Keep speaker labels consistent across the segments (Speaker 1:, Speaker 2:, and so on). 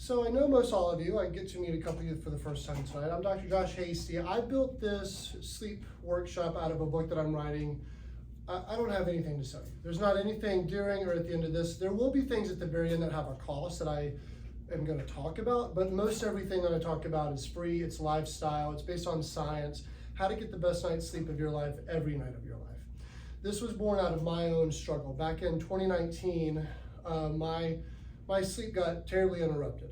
Speaker 1: So I know most all of you, I get to meet a couple of you for the first time tonight. I'm Dr. Josh Hasty. I built this sleep workshop out of a book that I'm writing. I don't have anything to tell you. There's not anything during or at the end of this. There will be things at the very end that have a cost that I am going to talk about, but most everything that I talk about is free. It's lifestyle. It's based on science, how to get the best night's sleep of your life every night of your life. This was born out of my own struggle. Back in 2019, my sleep got terribly interrupted.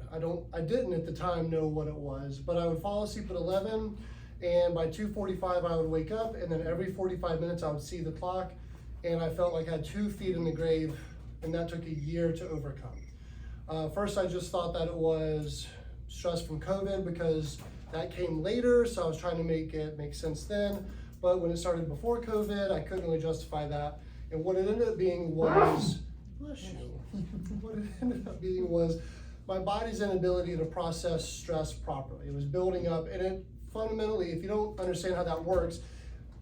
Speaker 1: I didn't at the time know what it was, but I would fall asleep at 11, and by 2:45 I would wake up, and then every 45 minutes I would see the clock, and I felt like I had 2 feet in the grave, and that took a year to overcome. First, I just thought that it was stress from COVID because that came later, so I was trying to make it make sense then. But when it started before COVID, I couldn't really justify that. And what it ended up being was, bless you. What it ended up being was my body's inability to process stress properly. It was building up, and it fundamentally, if you don't understand how that works,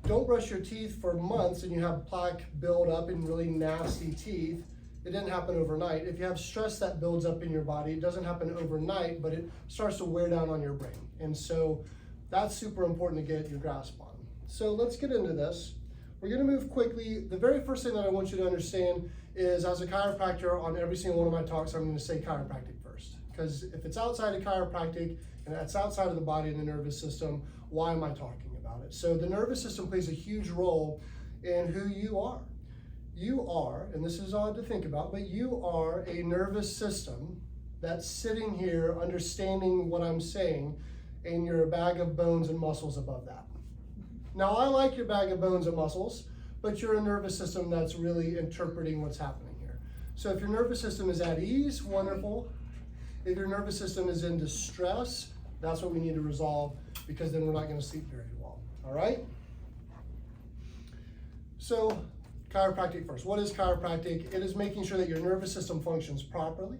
Speaker 1: don't brush your teeth for months and you have plaque build up and really nasty teeth. It didn't happen overnight. If you have stress that builds up in your body, it doesn't happen overnight, but it starts to wear down on your brain. And so that's super important to get your grasp on. So let's get into this. We're gonna move quickly. The very first thing that I want you to understand is, as a chiropractor, on every single one of my talks, I'm gonna say chiropractic first. Because if it's outside of chiropractic and that's outside of the body and the nervous system, why am I talking about it? So the nervous system plays a huge role in who you are. You are, and this is odd to think about, but you are a nervous system that's sitting here understanding what I'm saying, and you're a bag of bones and muscles above that. Now, I like your bag of bones and muscles, but you're a nervous system that's really interpreting what's happening here. So if your nervous system is at ease, wonderful. If your nervous system is in distress, that's what we need to resolve, because then we're not going to sleep very well. All right? So, chiropractic first. What is chiropractic? It is making sure that your nervous system functions properly,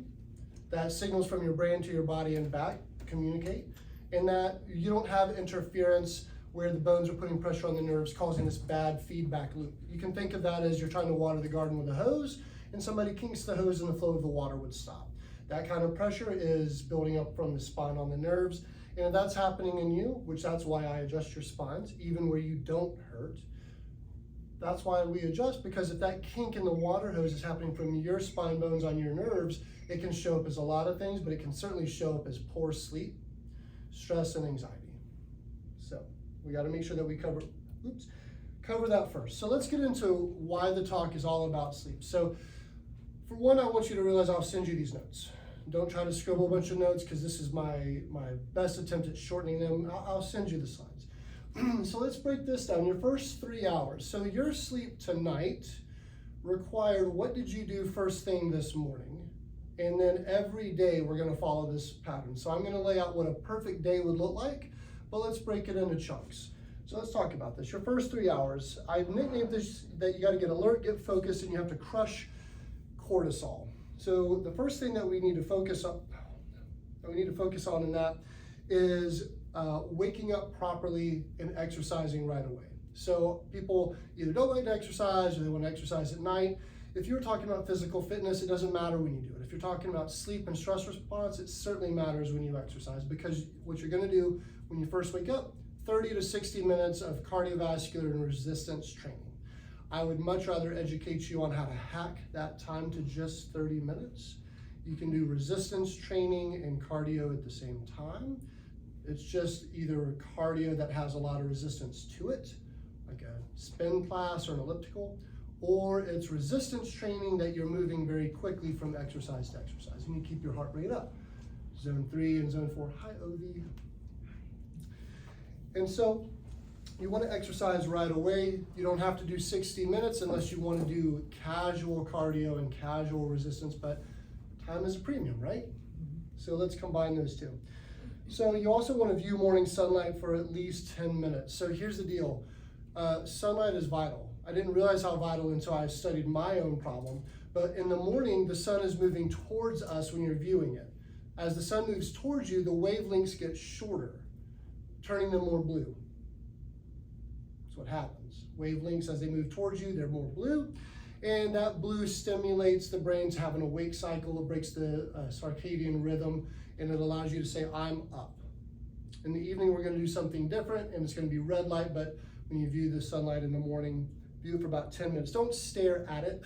Speaker 1: that signals from your brain to your body and back communicate, and that you don't have interference where the bones are putting pressure on the nerves, causing this bad feedback loop. You can think of that as you're trying to water the garden with a hose, and somebody kinks the hose and the flow of the water would stop. That kind of pressure is building up from the spine on the nerves, and if that's happening in you, which that's why I adjust your spines, even where you don't hurt, that's why we adjust, because if that kink in the water hose is happening from your spine bones on your nerves, it can show up as a lot of things, but it can certainly show up as poor sleep, stress, and anxiety. So we got to make sure that we cover that first. So let's get into why the talk is all about sleep. So for one, I want you to realize I'll send you these notes. Don't try to scribble a bunch of notes, because this is my best attempt at shortening them. I'll send you the slides. So let's break this down. Your first 3 hours. So your sleep tonight required, what did you do first thing this morning? And then every day we're going to follow this pattern. So I'm going to lay out what a perfect day would look like, but let's break it into chunks. So let's talk about this. Your first 3 hours, I've nicknamed this that you got to get alert, get focused, and you have to crush cortisol. So the first thing that we need to focus on, in that is waking up properly and exercising right away. So people either don't like to exercise or they want to exercise at night. If you're talking about physical fitness, it doesn't matter when you do it. If you're talking about sleep and stress response, it certainly matters when you exercise, because what you're going to do when you first wake up, 30 to 60 minutes of cardiovascular and resistance training. I would much rather educate you on how to hack that time to just 30 minutes. You can do resistance training and cardio at the same time. It's just either cardio that has a lot of resistance to it, like a spin class or an elliptical, or it's resistance training that you're moving very quickly from exercise to exercise. You need to keep your heart rate up. Zone 3 and zone 4, hi OV. And so you want to exercise right away. You don't have to do 60 minutes unless you want to do casual cardio and casual resistance, but time is a premium, right? So let's combine those two. So you also want to view morning sunlight for at least 10 minutes. So here's the deal. Sunlight is vital. I didn't realize how vital until I studied my own problem, but in the morning, the sun is moving towards us when you're viewing it. As the sun moves towards you, the wavelengths get shorter, turning them more blue. That's what happens. Wavelengths, as they move towards you, they're more blue. And that blue stimulates the brain to have an awake cycle. It breaks the circadian rhythm, and it allows you to say, I'm up. In the evening, we're gonna do something different, and it's gonna be red light, but when you view the sunlight in the morning, view it for about 10 minutes. Don't stare at it,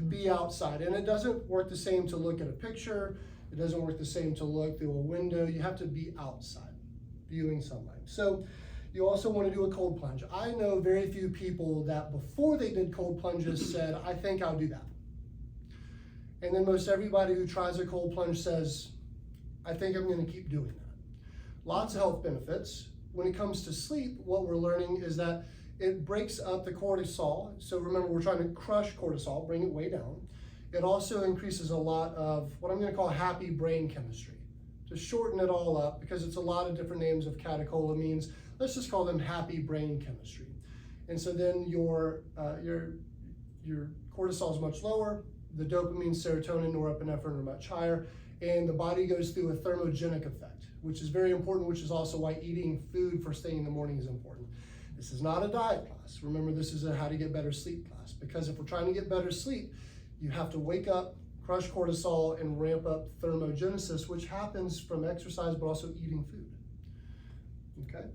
Speaker 1: be outside. And it doesn't work the same to look at a picture. It doesn't work the same to look through a window. You have to be outside, viewing sunlight. So you also want to do a cold plunge. I know very few people that before they did cold plunges said, I think I'll do that. And then most everybody who tries a cold plunge says, I think I'm going to keep doing that. Lots of health benefits. When it comes to sleep, what we're learning is that it breaks up the cortisol. So remember, we're trying to crush cortisol, bring it way down. It also increases a lot of what I'm going to call happy brain chemistry. To shorten it all up, because it's a lot of different names of catecholamines, let's just call them happy brain chemistry. And so then your cortisol is much lower, the dopamine, serotonin, norepinephrine are much higher, and the body goes through a thermogenic effect, which is very important, which is also why eating food first thing in the morning is important. This is not a diet class. Remember, this is a how to get better sleep class, because if we're trying to get better sleep, you have to wake up, crush cortisol, and ramp up thermogenesis, which happens from exercise, but also eating food, okay?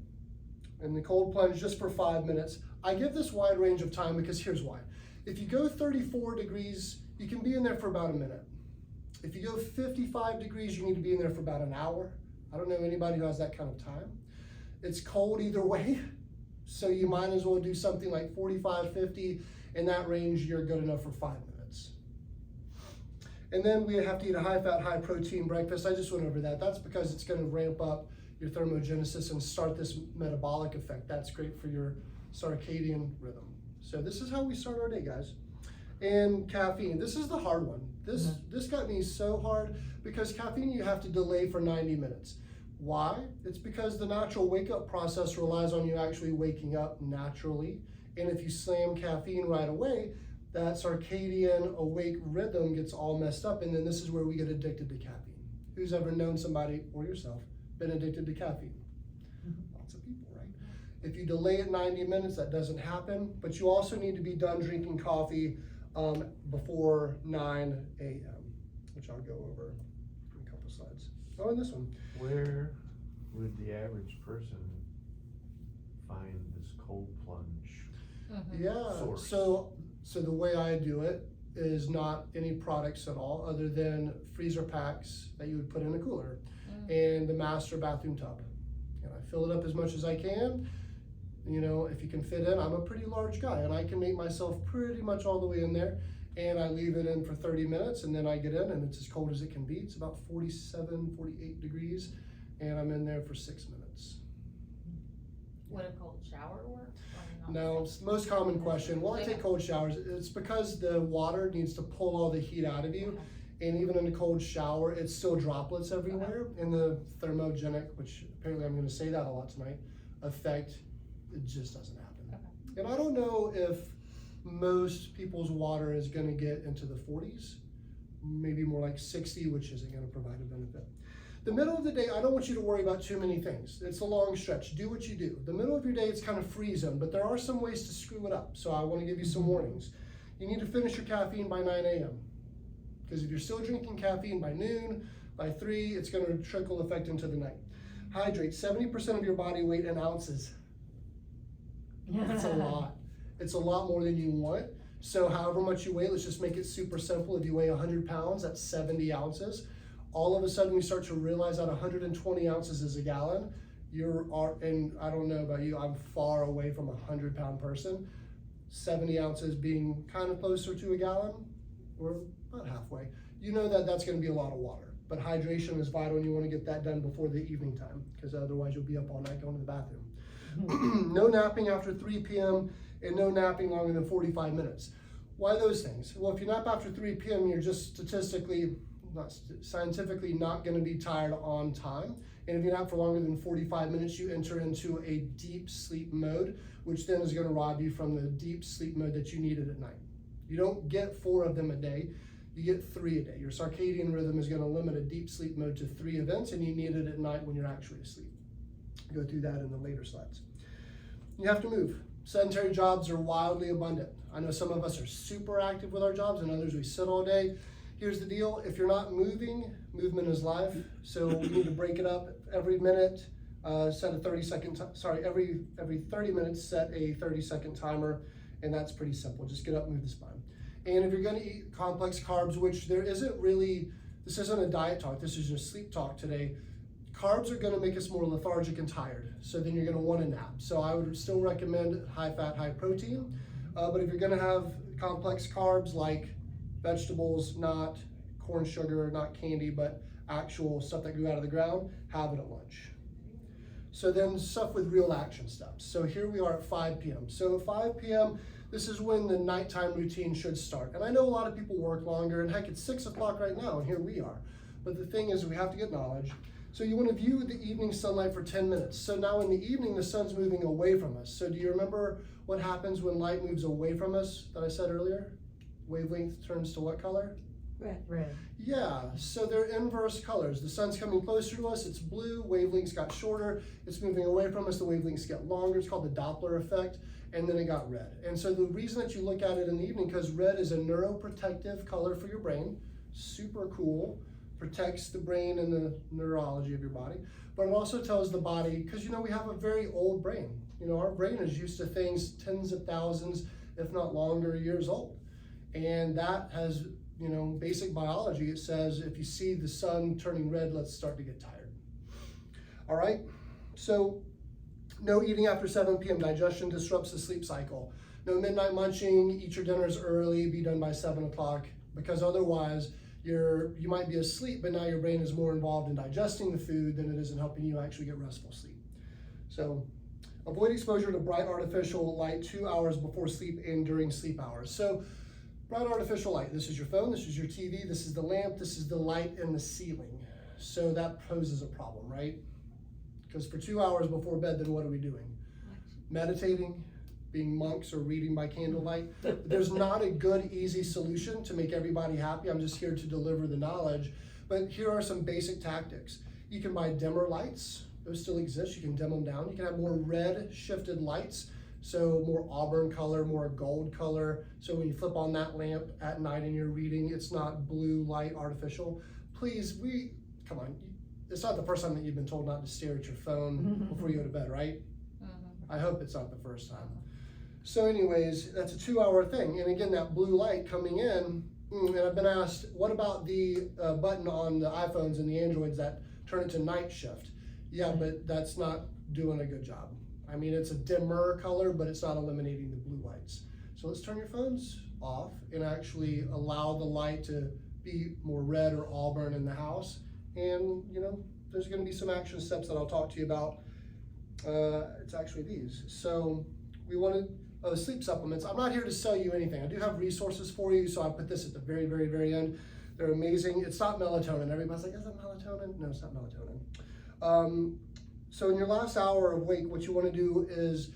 Speaker 1: And the cold plunge just for 5 minutes. I give this wide range of time because here's why. If you go 34 degrees, you can be in there for about a minute. If you go 55 degrees, you need to be in there for about an hour. I don't know anybody who has that kind of time. It's cold either way, so you might as well do something like 45, 50. In that range, you're good enough for 5 minutes. And then we have to eat a high-fat, high-protein breakfast. I just went over that. That's because it's going to ramp up your thermogenesis and start this metabolic effect. That's great for your circadian rhythm. So this is how we start our day, guys. And caffeine, this is the hard one. This got me so hard because caffeine you have to delay for 90 minutes. Why? It's because the natural wake-up process relies on you actually waking up naturally. And if you slam caffeine right away, that circadian awake rhythm gets all messed up, and then this is where we get addicted to caffeine. Who's ever known somebody, or yourself, been addicted to caffeine? Lots of people, right? If you delay it 90 minutes, that doesn't happen, but you also need to be done drinking coffee before 9 a.m., which I'll go over in a couple slides. Oh, and this one.
Speaker 2: Where would the average person find this cold plunge
Speaker 1: Yeah,
Speaker 2: source?
Speaker 1: So the way I do it is not any products at all other than freezer packs that you would put in a cooler and the master bathroom tub. And I fill it up as much as I can. You know, if you can fit in, I'm a pretty large guy and I can make myself pretty much all the way in there, and I leave it in for 30 minutes and then I get in and it's as cold as it can be. It's about 47, 48 degrees and I'm in there for 6 minutes.
Speaker 3: Would a cold shower work?
Speaker 1: No, it's the most common question. Well, I take cold showers. It's because the water needs to pull all the heat out of you. And even in a cold shower, it's still droplets everywhere. And the thermogenic, which apparently I'm going to say that a lot tonight, effect, it just doesn't happen. And I don't know if most people's water is going to get into the 40s, maybe more like 60, which isn't going to provide a benefit. The middle of the day, I don't want you to worry about too many things. It's a long stretch. Do what you do. The middle of your day, it's kind of free zone, but there are some ways to screw it up. So I want to give you some warnings. You need to finish your caffeine by 9 a.m. Because if you're still drinking caffeine by noon, by 3, it's going to trickle effect into the night. Hydrate. 70% of your body weight in ounces. It's a lot. It's a lot more than you want. So however much you weigh, let's just make it super simple. If you weigh 100 pounds, that's 70 ounces. All of a sudden we start to realize that 120 ounces is a gallon. And I don't know about you, I'm far away from a 100-pound person. 70 ounces being kind of closer to a gallon, or about halfway. You know that that's going to be a lot of water. But hydration is vital and you want to get that done before the evening time, because otherwise you'll be up all night going to the bathroom. No napping after 3 p.m. and no napping longer than 45 minutes. Why those things? Well, if you nap after 3 p.m., you're just scientifically not going to be tired on time. And if you nap for longer than 45 minutes, you enter into a deep sleep mode, which then is going to rob you from the deep sleep mode that you needed at night. You don't get 4 of them a day, you get 3 a day. Your circadian rhythm is going to limit a deep sleep mode to 3 events, and you need it at night when you're actually asleep. Go through that in the later slides. You have to move. sedentary jobs are wildly abundant. I know some of us are super active with our jobs and others we sit all day. Here's the deal, if you're not moving, movement is life. So we need to break it up every minute, set a 30-second, every 30 minutes, set a 30-second timer, and that's pretty simple. Just get up and move the spine. And if you're gonna eat complex carbs, which there isn't really, this isn't a diet talk, this is just sleep talk today, carbs are gonna make us more lethargic and tired. So then you're gonna wanna nap. So I would still recommend high fat, high protein. But if you're gonna have complex carbs like vegetables, not corn sugar, not candy, but actual stuff that grew out of the ground, have it at lunch. So then stuff with real action steps. So here we are at 5 p.m. So at 5 p.m., this is when the nighttime routine should start. And I know a lot of people work longer, and heck, it's 6 o'clock right now, and here we are. But the thing is, we have to get knowledge. So you want to view the evening sunlight for 10 minutes. So now in the evening, the sun's moving away from us. So do you remember what happens when light moves away from us that I said earlier? Wavelength turns to what color?
Speaker 4: Red.
Speaker 1: Yeah, so they're inverse colors. The sun's coming closer to us, it's blue, wavelengths got shorter, it's moving away from us, the wavelengths get longer, it's called the Doppler effect, and then it got red. And so the reason that you look at it in the evening, because red is a neuroprotective color for your brain, super cool, protects the brain and the neurology of your body, but it also tells the body, because you know we have a very old brain. You know, our brain is used to things tens of thousands, if not longer, years old. And that has, you know, basic biology, it says if you see the sun turning red, let's start to get tired. All right, so no eating after 7 p.m. Digestion disrupts the sleep cycle. No midnight munching, eat your dinners early, be done by 7 o'clock, because otherwise you might be asleep, but now your brain is more involved in digesting the food than it is in helping you actually get restful sleep. So avoid exposure to bright artificial light 2 hours before sleep and during sleep hours. So bright artificial light, this is your phone, this is your TV, this is the lamp, this is the light in the ceiling. So that poses a problem, right? Because for 2 hours before bed, then what are we doing? Meditating, being monks, or reading by candlelight. There's not a good, easy solution to make everybody happy. I'm just here to deliver the knowledge. But here are some basic tactics. You can buy dimmer lights. Those still exist. You can dim them down. You can have more red shifted lights. So more auburn color, more gold color. So when you flip on that lamp at night and you're reading, it's not blue light artificial. Please, come on. It's not the first time that you've been told not to stare at your phone before you go to bed, right? I hope it's not the first time. So anyways, that's a 2 hour thing. And again, that blue light coming in, and I've been asked, what about the button on the iPhones and the Androids that turn it to night shift? Yeah, but that's not doing a good job. I mean, it's a dimmer color, but it's not eliminating the blue lights. So let's turn your phones off and actually allow the light to be more red or auburn in the house. And, you know, there's gonna be some action steps that I'll talk to you about. It's actually these. So we wanted sleep supplements. I'm not here to sell you anything. I do have resources for you, so I put this at the very, very, very end. They're amazing. It's not melatonin. Everybody's like, is it melatonin? No, it's not melatonin. So in your last hour of wake, what you want to do is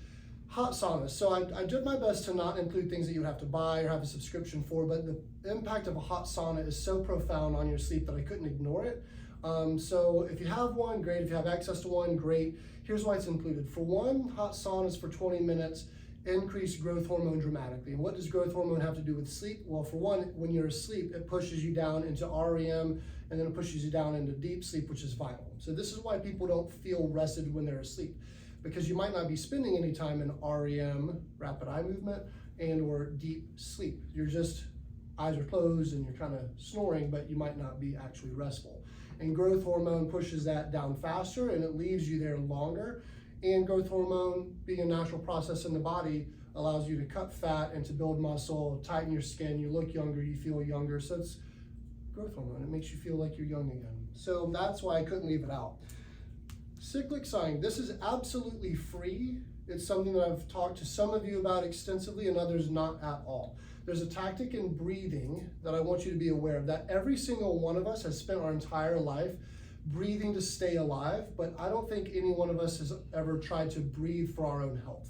Speaker 1: hot saunas. So I did my best to not include things that you have to buy or have a subscription for, but the impact of a hot sauna is so profound on your sleep that I couldn't ignore it. So if you have one, great. If you have access to one, great. Here's why it's included. For one, hot saunas for 20 minutes increase growth hormone dramatically. And what does growth hormone have to do with sleep? Well, for one, when you're asleep, it pushes you down into REM, and then it pushes you down into deep sleep, which is vital. So this is why people don't feel rested when they're asleep, because you might not be spending any time in REM, rapid eye movement, and or deep sleep. You're just, eyes are closed and you're kind of snoring, but you might not be actually restful. And growth hormone pushes that down faster and it leaves you there longer. And growth hormone, being a natural process in the body, allows you to cut fat and to build muscle, tighten your skin, you look younger, you feel younger. So it's growth hormone, it makes you feel like you're young again. So that's why I couldn't leave it out. Cyclic Sighing, this is absolutely free. It's something that I've talked to some of you about extensively and others not at all. There's a tactic in breathing that I want you to be aware of, that every single one of us has spent our entire life breathing to stay alive, but I don't think any one of us has ever tried to breathe for our own health.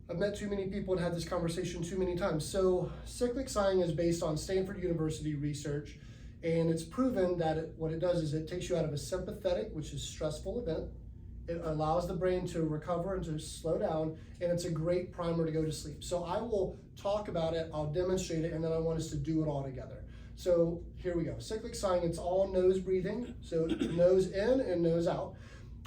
Speaker 1: I've met too many people and had this conversation too many times. So Cyclic Sighing is based on Stanford University research, and it's proven that what it does is it takes you out of a sympathetic, which is stressful event, It allows the brain to recover and to slow down, and it's a great primer to go to sleep. So I will talk about it, I'll demonstrate it, and then I want us to do it all together. So here we go. Cyclic sighing, it's all nose breathing. So nose in and nose out.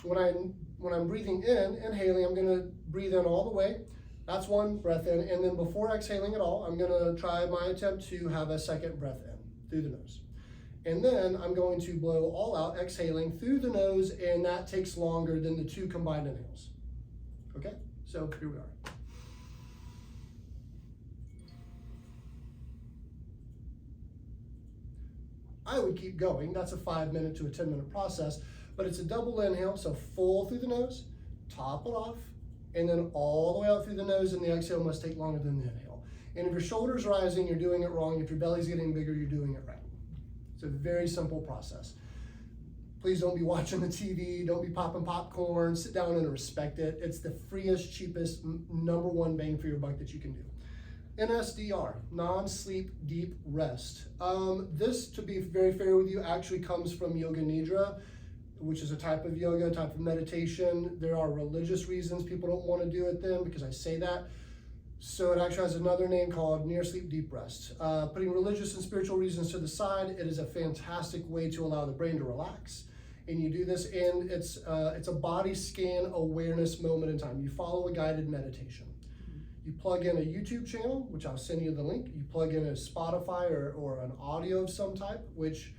Speaker 1: When I'm breathing in, inhaling, I'm gonna breathe in all the way. That's one breath in, and then before exhaling at all, I'm gonna try my attempt to have a second breath in through the nose. And then I'm going to blow all out, exhaling through the nose, and that takes longer than the two combined inhales. Okay, so here we are. I would keep going. That's a 5-minute to a 10-minute process, but it's a double inhale, so full through the nose, top it off, and then all the way out through the nose, and the exhale must take longer than the inhale. And if your shoulder's rising, you're doing it wrong. If your belly's getting bigger, you're doing it right. It's a very simple process. Please don't be watching the TV, don't be popping popcorn, sit down and respect it. It's the freest, cheapest, #1 bang for your buck that you can do. NSDR, non-sleep deep rest. This, to be very fair with you, actually comes from Yoga Nidra, which is a type of yoga, type of meditation. There are religious reasons people don't want to do it then because I say that. So it actually has another name called near sleep deep rest. Putting religious and spiritual reasons to the side, it is a fantastic way to allow the brain to relax. And you do this, and it's a body scan awareness moment in time. You follow a guided meditation. You plug in a YouTube channel, which I'll send you the link. You plug in a Spotify or an audio of some type, which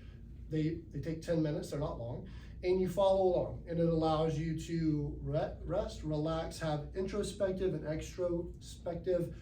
Speaker 1: they take 10 minutes, they're not long. And you follow along, and it allows you to rest, relax, have introspective and extrospective,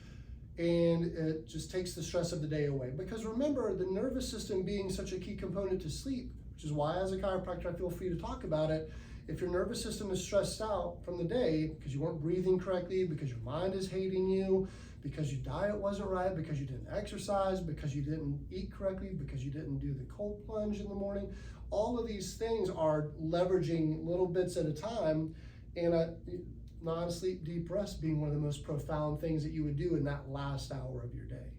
Speaker 1: and it just takes the stress of the day away. Because remember, the nervous system being such a key component to sleep, which is why as a chiropractor I feel free to talk about it. If your nervous system is stressed out from the day because you weren't breathing correctly, because your mind is hating you, because your diet wasn't right, because you didn't exercise, because you didn't eat correctly, because you didn't do the cold plunge in the morning, all of these things are leveraging little bits at a time, and a non-sleep deep rest being one of the most profound things that you would do in that last hour of your day.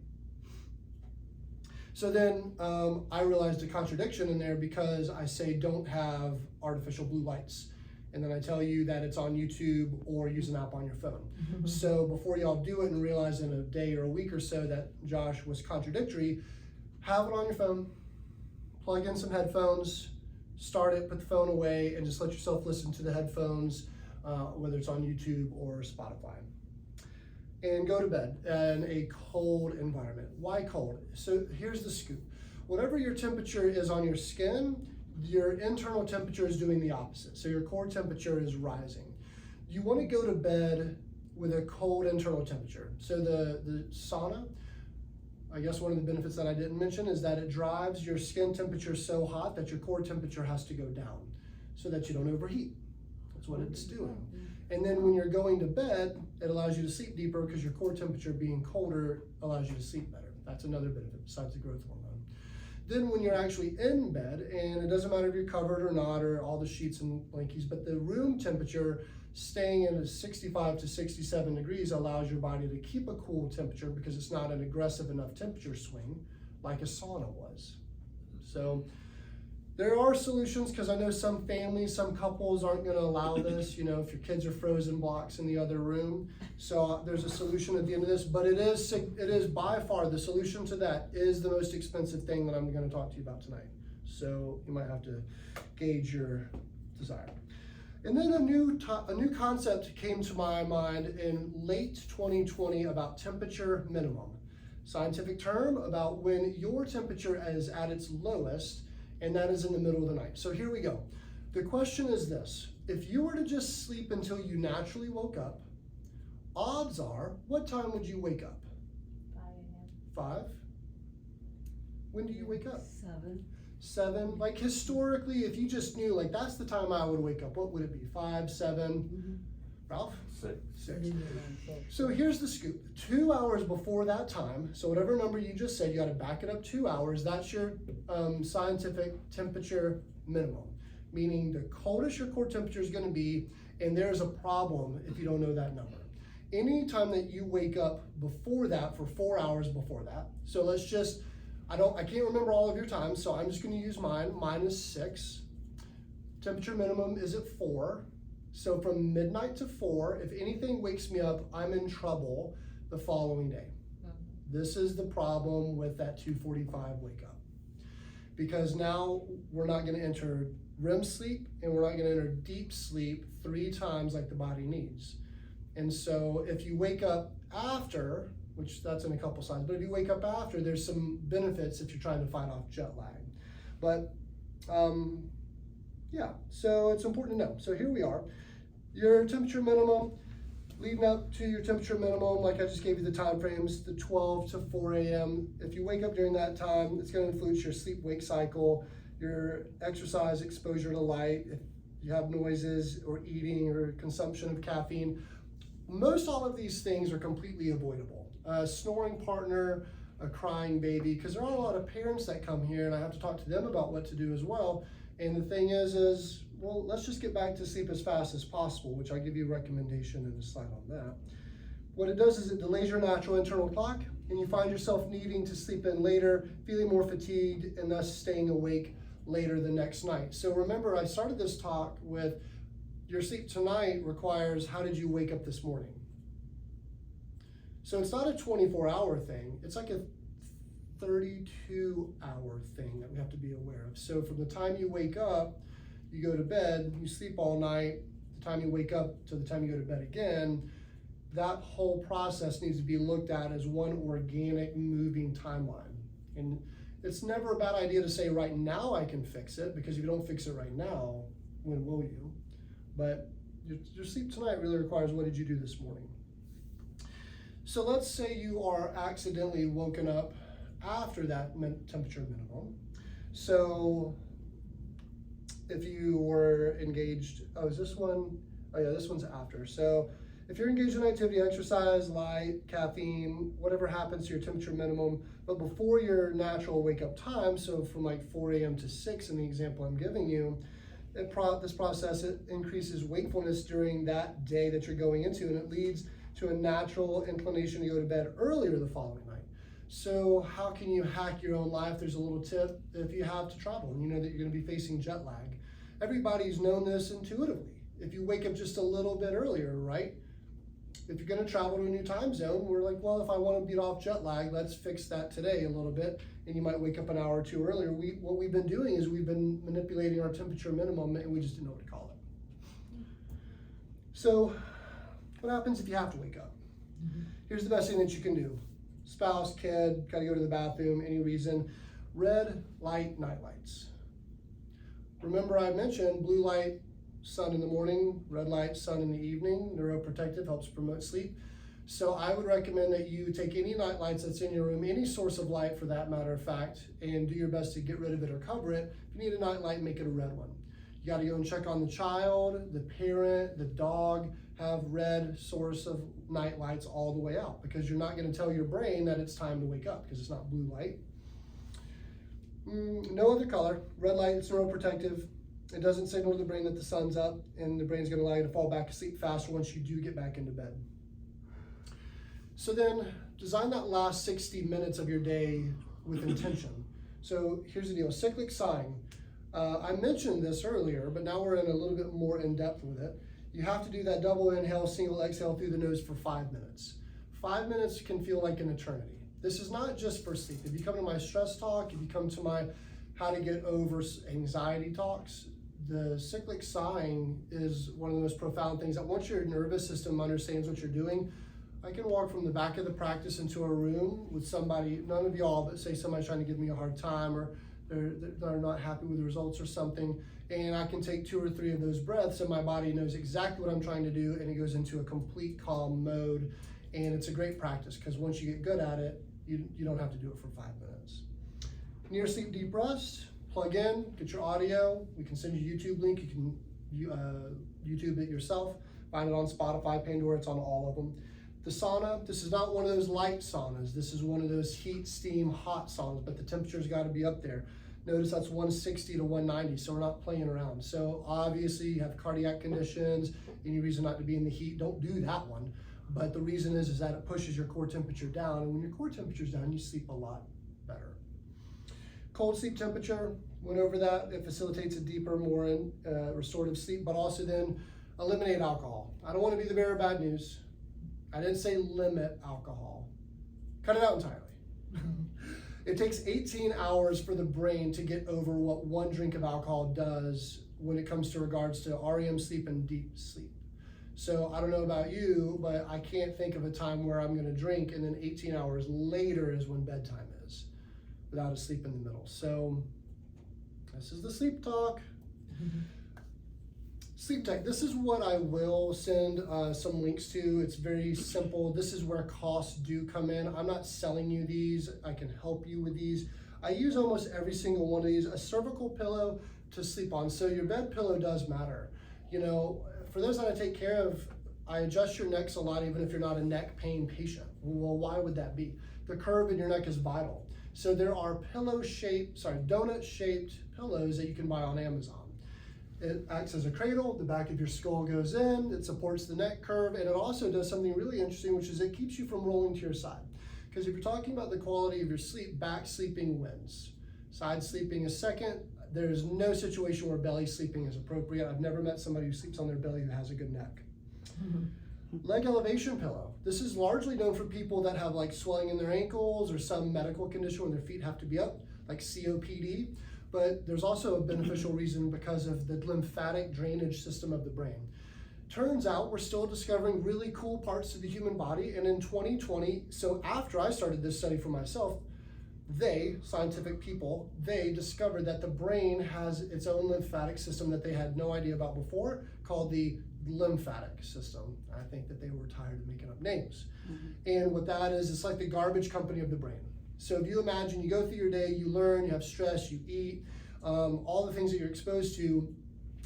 Speaker 1: So then I realized a contradiction in there because I say don't have artificial blue lights. And then I tell you that it's on YouTube or use an app on your phone. So before y'all do it and realize in a day or a week or so that Josh was contradictory, have it on your phone, plug in some headphones, start it, put the phone away, and just let yourself listen to the headphones, whether it's on YouTube or Spotify. And go to bed in a cold environment. Why cold? So here's the scoop. Whatever your temperature is on your skin, your internal temperature is doing the opposite. So your core temperature is rising. You want to go to bed with a cold internal temperature. So the sauna, I guess one of the benefits that I didn't mention is that it drives your skin temperature so hot that your core temperature has to go down so that you don't overheat. That's what it's doing. And then when you're going to bed, it allows you to sleep deeper because your core temperature being colder allows you to sleep better. That's another benefit besides the growth hormone. Then when you're actually in bed, and it doesn't matter if you're covered or not, or all the sheets and blankies, but the room temperature staying in 65 to 67 degrees allows your body to keep a cool temperature because it's not an aggressive enough temperature swing like a sauna was. So there are solutions because I know some families, some couples aren't going to allow this, you know, if your kids are frozen blocks in the other room. So there's a solution at the end of this, but it is by far the solution to that is the most expensive thing that I'm going to talk to you about tonight. So you might have to gauge your desire. And then a new concept came to my mind in late 2020 about temperature minimum. Scientific term about when your temperature is at its lowest, and that is in the middle of the night. So here we go. The question is this: if you were to just sleep until you naturally woke up, odds are, what time would you wake up?
Speaker 3: 5 a.m.
Speaker 1: 5? When do you wake up?
Speaker 4: 7.
Speaker 1: 7? Like historically, if you just knew, like that's the time I would wake up, what would it be? 5, 7? Ralph?
Speaker 2: 6.
Speaker 1: 6. So here's the scoop. 2 hours before that time, so whatever number you just said, you got to back it up 2 hours. That's your scientific temperature minimum, meaning the coldest your core temperature is going to be, and there's a problem if you don't know that number. Anytime that you wake up before that for 4 hours before that, so let's just, I can't remember all of your times, so I'm just going to use mine. Mine is 6. Temperature minimum is at 4. So from midnight to 4, if anything wakes me up, I'm in trouble the following day. This is the problem with that 2:45 wake up. Because now we're not gonna enter REM sleep and we're not gonna enter deep sleep 3 times like the body needs. And so if you wake up after, which that's in a couple signs, but if you wake up after, there's some benefits if you're trying to fight off jet lag. But yeah, so it's important to know. So here we are, your temperature minimum, leading up to your temperature minimum, like I just gave you the time frames, the 12 to 4 a.m. If you wake up during that time, it's gonna influence your sleep-wake cycle, your exercise exposure to light, if you have noises or eating or consumption of caffeine. Most all of these things are completely avoidable. A snoring partner, a crying baby, because there are a lot of parents that come here and I have to talk to them about what to do as well. And the thing is, well, let's just get back to sleep as fast as possible, which I'll give you a recommendation in a slide on that. What it does is it delays your natural internal clock and you find yourself needing to sleep in later, feeling more fatigued, and thus staying awake later the next night. So remember, I started this talk with your sleep tonight requires how did you wake up this morning? So it's not a 24-hour thing, it's like a 32-hour thing that we have to be aware of. So from the time you wake up, you go to bed, you sleep all night, the time you wake up to the time you go to bed again, that whole process needs to be looked at as one organic moving timeline. And it's never a bad idea to say right now I can fix it, because if you don't fix it right now, when will you? But your sleep tonight really requires what did you do this morning? So let's say you are accidentally woken up after that temperature minimum. So if you were engaged, oh, is this one? Oh yeah, this one's after. So if you're engaged in activity, exercise, light, caffeine, whatever happens to your temperature minimum, but before your natural wake up time, so from like 4 a.m. to 6 in the example I'm giving you, this process increases wakefulness during that day that you're going into, and it leads to a natural inclination to go to bed earlier the following night. So how can you hack your own life? There's a little tip if you have to travel and you know that you're gonna be facing jet lag. Everybody's known this intuitively. If you wake up just a little bit earlier, right? If you're gonna travel to a new time zone, we're like, well, if I wanna beat off jet lag, let's fix that today a little bit. And you might wake up an hour or two earlier. What we've been doing is we've been manipulating our temperature minimum and we just didn't know what to call it. So what happens if you have to wake up? Here's the best thing that you can do. Spouse, kid, gotta go to the bathroom, any reason. Red light night lights. Remember I mentioned blue light, sun in the morning, red light, sun in the evening, neuroprotective, helps promote sleep. So I would recommend that you take any night lights that's in your room, any source of light for that matter of fact, and do your best to get rid of it or cover it. If you need a night light, make it a red one. You gotta go and check on the child, the parent, the dog, have red source of night lights all the way out, because you're not gonna tell your brain that it's time to wake up because it's not blue light. No other color. Red light is neuroprotective. It doesn't signal to the brain that the sun's up, and the brain's gonna allow you to fall back asleep faster once you do get back into bed. So then design that last 60 minutes of your day with intention. So here's the deal, cyclic sighing. I mentioned this earlier, but now we're in a little bit more in depth with it. You have to do that double inhale, single exhale through the nose for 5 minutes. 5 minutes can feel like an eternity. This is not just for sleep. If you come to my stress talk, if you come to my how to get over anxiety talks, the cyclic sighing is one of the most profound things that once your nervous system understands what you're doing, I can walk from the back of the practice into a room with somebody, none of y'all, but say somebody's trying to give me a hard time or they're not happy with the results or something, and I can take 2 or 3 of those breaths and my body knows exactly what I'm trying to do, and it goes into a complete calm mode. And it's a great practice because once you get good at it, you don't have to do it for 5 minutes. Near sleep deep rest, plug in, get your audio. We can send you a YouTube link. You can YouTube it yourself. Find it on Spotify, Pandora, it's on all of them. The sauna, this is not one of those light saunas. This is one of those heat, steam, hot saunas, but the temperature's gotta be up there. Notice that's 160 to 190, so we're not playing around. So obviously you have cardiac conditions, any reason not to be in the heat, don't do that one. But the reason is that it pushes your core temperature down, and when your core temperature's down, you sleep a lot better. Cold sleep temperature, went over that. It facilitates a deeper, more restorative sleep, but also then eliminate alcohol. I don't want to be the bearer of bad news. I didn't say limit alcohol. Cut it out entirely. It takes 18 hours for the brain to get over what one drink of alcohol does when it comes to regards to REM sleep and deep sleep. So I don't know about you, but I can't think of a time where I'm gonna drink and then 18 hours later is when bedtime is, without a sleep in the middle. So this is the sleep talk. Sleep tech, this is what I will send some links to. It's very simple. This is where costs do come in. I'm not selling you these. I can help you with these. I use almost every single one of these. A cervical pillow to sleep on. So your bed pillow does matter. You know, for those that I take care of, I adjust your necks a lot even if you're not a neck pain patient. Well, why would that be? The curve in your neck is vital. So there are donut-shaped pillows that you can buy on Amazon. It acts as a cradle, the back of your skull goes in, it supports the neck curve, and it also does something really interesting, which is it keeps you from rolling to your side. Because if you're talking about the quality of your sleep, back sleeping wins. Side sleeping is second. There's no situation where belly sleeping is appropriate. I've never met somebody who sleeps on their belly who has a good neck. Leg elevation pillow. This is largely known for people that have like swelling in their ankles or some medical condition where their feet have to be up, like COPD. But there's also a beneficial reason because of the lymphatic drainage system of the brain. Turns out we're still discovering really cool parts of the human body, and in 2020, so after I started this study for myself, scientific people, they discovered that the brain has its own lymphatic system that they had no idea about before, called the lymphatic system. I think that they were tired of making up names. And what that is, it's like the garbage company of the brain. So if you imagine you go through your day, you learn, you have stress, you eat, all the things that you're exposed to,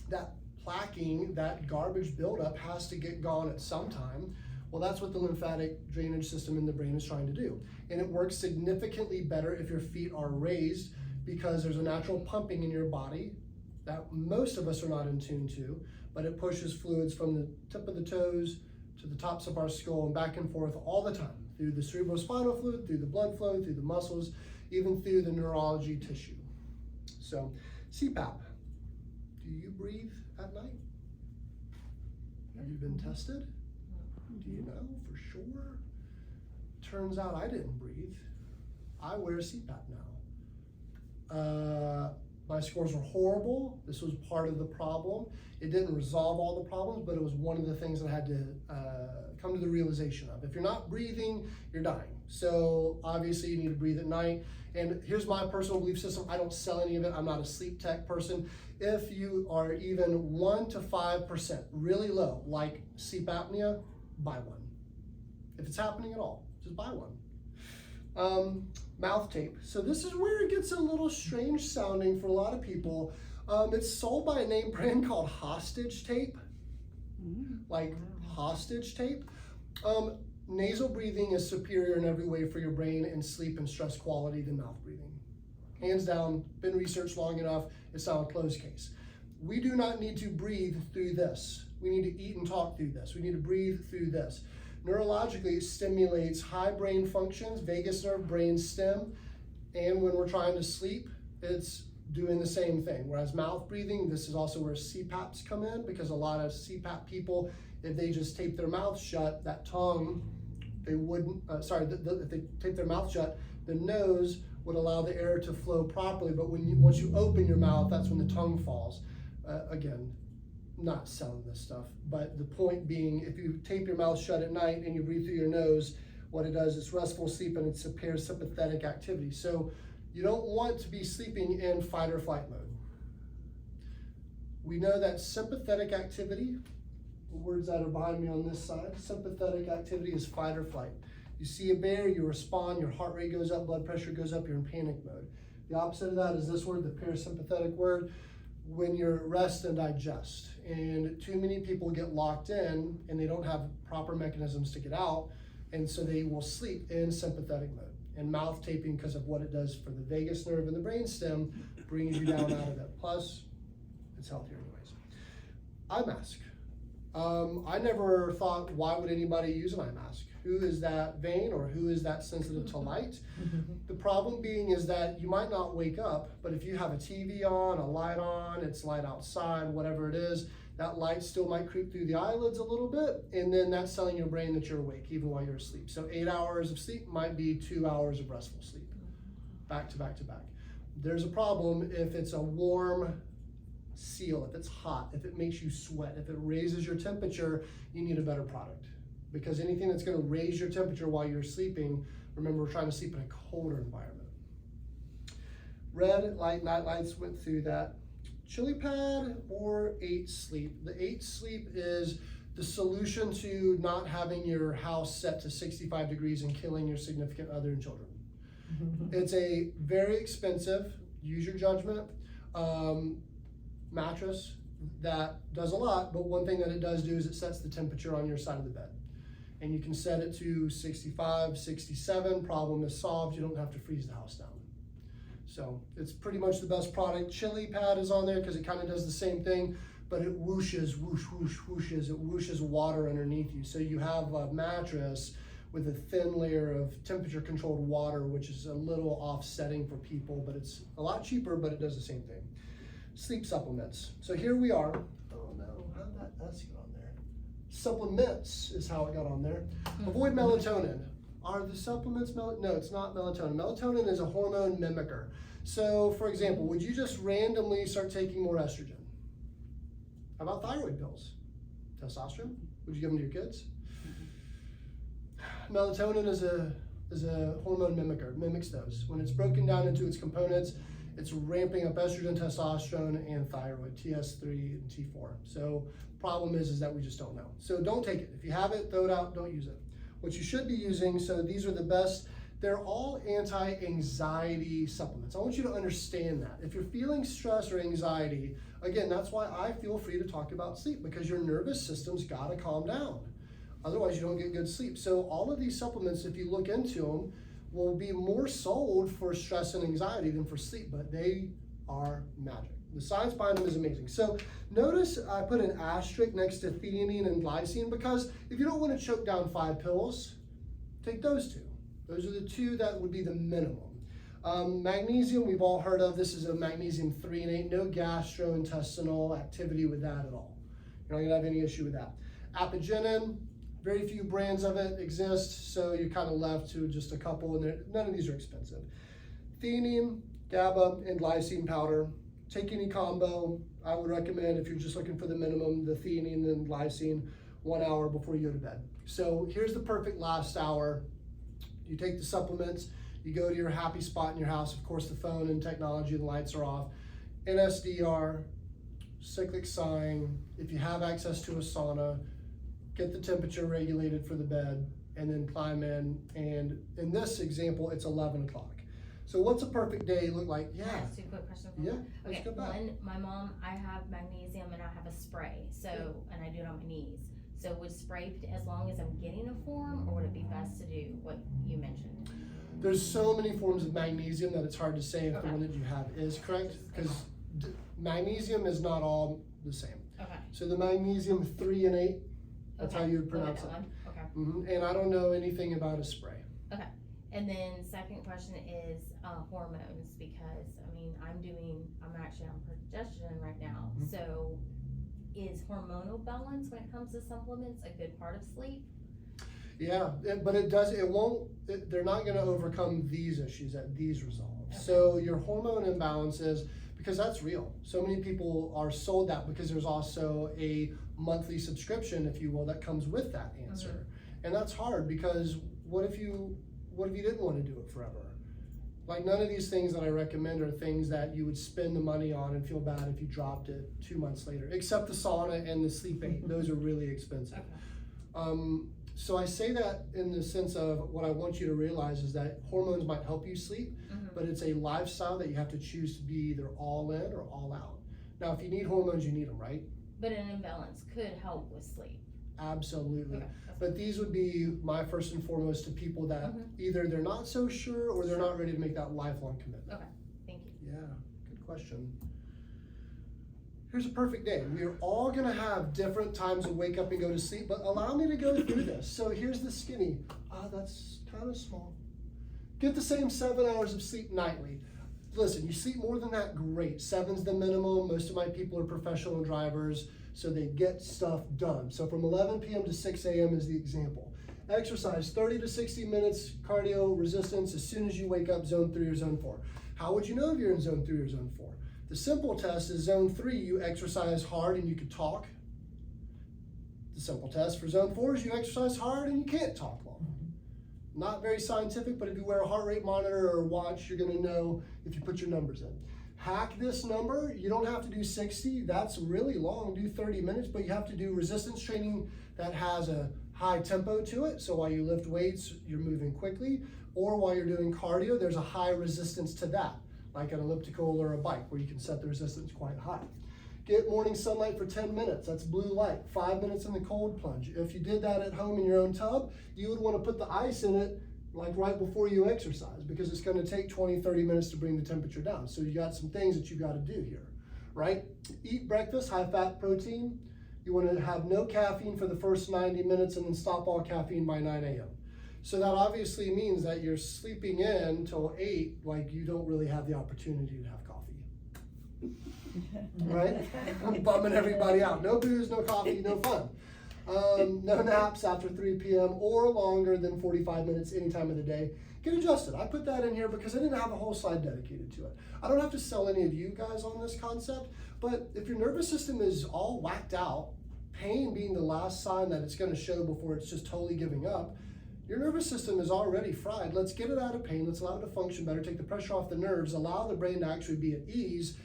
Speaker 1: that plaquing, that garbage buildup has to get gone at some time. Well, that's what the lymphatic drainage system in the brain is trying to do. And it works significantly better if your feet are raised because there's a natural pumping in your body that most of us are not in tune to, but it pushes fluids from the tip of the toes to the tops of our skull and back and forth all the time, through the cerebrospinal fluid, through the blood flow, through the muscles, even through the neurology tissue. So, CPAP. Do you breathe at night? Have you been tested? Do you know for sure? Turns out I didn't breathe. I wear CPAP now. My scores were horrible. This was part of the problem. It didn't resolve all the problems, but it was one of the things that I had to come to the realization of. If you're not breathing, you're dying. So obviously you need to breathe at night. And here's my personal belief system. I don't sell any of it. I'm not a sleep tech person. If you are even 1 to 5% really low, like sleep apnea, buy one. If it's happening at all, just buy one. Mouth tape. So this is where it gets a little strange sounding for a lot of people. It's sold by a name brand called Hostage Tape, like hostage tape. Nasal breathing is superior in every way for your brain and sleep and stress quality than mouth breathing. Hands down, been researched long enough, it's now a closed case. We do not need to breathe through this. We need to eat and talk through this. We need to breathe through this. Neurologically, it stimulates high brain functions, vagus nerve, brain stem, and when we're trying to sleep, it's doing the same thing. Whereas mouth breathing, this is also where CPAPs come in, because a lot of CPAP people, if they just tape their mouth shut, that tongue, they wouldn't, if they tape their mouth shut, the nose would allow the air to flow properly, but once you open your mouth, that's when the tongue falls. Again, not selling this stuff, but the point being, if you tape your mouth shut at night and you breathe through your nose, what it does is restful sleep and it's a parasympathetic activity. So you don't want to be sleeping in fight or flight mode. We know that sympathetic activity, the words that are behind me on this side, sympathetic activity is fight or flight. You see a bear, you respond, your heart rate goes up, blood pressure goes up, you're in panic mode. The opposite of that is this word, the parasympathetic word, when you're rest and digest. And too many people get locked in and they don't have proper mechanisms to get out, and so they will sleep in sympathetic mode. And mouth taping, because of what it does for the vagus nerve and the brain stem, brings you down out of it. Plus, it's healthier anyways. Eye mask. I never thought, why would anybody use an eye mask? Who is that vain or who is that sensitive to light? The problem being is that you might not wake up, but if you have a TV on, a light on, it's light outside, whatever it is, That light still might creep through the eyelids a little bit, and then that's telling your brain that you're awake even while you're asleep. So 8 hours of sleep might be 2 hours of restful sleep, back to back to back. There's a problem if it's a warm seal, if it's hot, if it makes you sweat, if it raises your temperature, you need a better product. Because anything that's gonna raise your temperature while you're sleeping, remember we're trying to sleep in a colder environment. Red light, night lights went through that. Chili pad or 8 sleep. The 8 sleep is the solution to not having your house set to 65 degrees and killing your significant other and children. It's a very expensive, use your judgment, mattress that does a lot, but one thing that it does do is it sets the temperature on your side of the bed. And you can set it to 65, 67, problem is solved, you don't have to freeze the house down. So it's pretty much the best product. Chili pad is on there because it kind of does the same thing, but it whooshes, whoosh, whoosh, whooshes, it whooshes water underneath you. So you have a mattress with a thin layer of temperature controlled water, which is a little offsetting for people, but it's a lot cheaper, but it does the same thing. Sleep supplements. So here we are. Oh no, how did that S get on there? Supplements is how it got on there. Avoid melatonin. Are the supplements no, it's not melatonin. Melatonin is a hormone mimicker. So for example, would you just randomly start taking more estrogen? How about thyroid pills? Testosterone? Would you give them to your kids? Melatonin is a hormone mimicker, it mimics those. When it's broken down into its components, it's ramping up estrogen, testosterone, and thyroid, TS3 and T4. So problem is that we just don't know. So don't take it. If you have it, throw it out, don't use it. What you should be using, so these are the best, they're all anti-anxiety supplements. I want you to understand that. If you're feeling stress or anxiety, again, that's why I feel free to talk about sleep, because your nervous system's gotta calm down. Otherwise, you don't get good sleep. So all of these supplements, if you look into them, will be more sold for stress and anxiety than for sleep, but they are magic. The science behind them is amazing. So notice I put an asterisk next to theanine and glycine, because if you don't want to choke down 5 pills, take those 2. Those are the 2 that would be the minimum. Magnesium, we've all heard of. This is a magnesium 3 and 8. No gastrointestinal activity with that at all. You're not gonna have any issue with that. Apigenin, very few brands of it exist, so you're kind of left to just a couple, and none of these are expensive. Theanine, GABA, and glycine powder. Take any combo. I would recommend, if you're just looking for the minimum, the theanine and glycine 1 hour before you go to bed. So here's the perfect last hour. You take the supplements, you go to your happy spot in your house. Of course, the phone and technology, the lights are off. NSDR, Cyclic Sighing. If you have access to a sauna, get the temperature regulated for the bed, and then climb in. And in this example, it's 11 o'clock. So what's a perfect day look like?
Speaker 3: Can I ask you a quick question?
Speaker 1: Yeah, let's
Speaker 3: Okay,
Speaker 1: go back.
Speaker 3: one, my mom, I have magnesium and I have a spray, so, and I do it on my knees. So would spray, as long as I'm getting a form, or would it be best to do what you mentioned?
Speaker 1: There's so many forms of magnesium that it's hard to say if the
Speaker 3: Okay.
Speaker 1: one that you have is correct, because magnesium is not all the same.
Speaker 3: Okay.
Speaker 1: So the magnesium 3 and 8, that's how
Speaker 3: Okay,
Speaker 1: you would
Speaker 3: we'll get
Speaker 1: pronounce it.
Speaker 3: that one. Okay.
Speaker 1: And I don't know anything about a spray.
Speaker 3: Okay. And then second question is hormones, because I mean, I'm actually on progesterone right now.
Speaker 1: Mhm.
Speaker 3: So is hormonal balance when it comes to supplements a good part of sleep?
Speaker 1: Yeah, but they're not gonna overcome these issues that these resolve.
Speaker 3: Okay.
Speaker 1: So your hormone imbalances, because that's real. So many people are sold that because there's also a monthly subscription, if you will, that comes with that answer. And that's hard, because what if you didn't want to do it forever? Like, none of these things that I recommend are things that you would spend the money on and feel bad if you dropped it 2 months later, except the sauna and the sleep aid. Those are really expensive.
Speaker 3: Okay.
Speaker 1: So I say that in the sense of what I want you to realize is that hormones might help you sleep, but it's a lifestyle that you have to choose to be either all in or all out. Now, if you need hormones, you need them, right?
Speaker 3: But an imbalance could help with sleep.
Speaker 1: Absolutely.
Speaker 3: Okay.
Speaker 1: But these would be my first and foremost to people that either they're not so sure or they're not ready to make that lifelong commitment.
Speaker 3: Okay, thank you.
Speaker 1: Yeah, good question. Here's a perfect day. We are all gonna have different times to wake up and go to sleep, but allow me to go through this. So here's the skinny. That's kind of small. Get the same 7 hours of sleep nightly. listen, you sleep more than that, great. 7's the minimum. Most of my people are professional drivers, so they get stuff done. So from 11 p.m. to 6 a.m. is the example. Exercise 30 to 60 minutes cardio resistance as soon as you wake up, zone 3 or zone 4. How would you know if you're in zone 3 or zone 4? The simple test is zone 3, you exercise hard and you can talk. The simple test for zone 4 is you exercise hard and you can't talk long. Not very scientific, but if you wear a heart rate monitor or a watch, you're gonna know if you put your numbers in. Hack this number. You don't have to do 60, that's really long, do 30 minutes, but you have to do resistance training that has a high tempo to it. So while you lift weights, you're moving quickly, or while you're doing cardio, there's a high resistance to that, like an elliptical or a bike where you can set the resistance quite high. Get morning sunlight for 10 minutes, that's blue light. 5 minutes in the cold plunge. If you did that at home in your own tub, you would want to put the ice in it like right before you exercise, because it's going to take 20-30 minutes to bring the temperature down. So you got some things that you got to do here, right? Eat breakfast, high fat protein. You want to have no caffeine for the first 90 minutes and then stop all caffeine by 9 a.m. So that obviously means that you're sleeping in till 8, like you don't really have the opportunity to have coffee. Right? I'm bumming everybody out. No booze, no coffee, no fun. No naps after 3 p.m. or longer than 45 minutes any time of the day. Get adjusted. I put that in here because I didn't have a whole slide dedicated to it. I don't have to sell any of you guys on this concept, but if your nervous system is all whacked out, pain being the last sign that it's going to show before it's just totally giving up, your nervous system is already fried. Let's get it out of pain. Let's allow it to function better, take the pressure off the nerves, allow the brain to actually be at ease.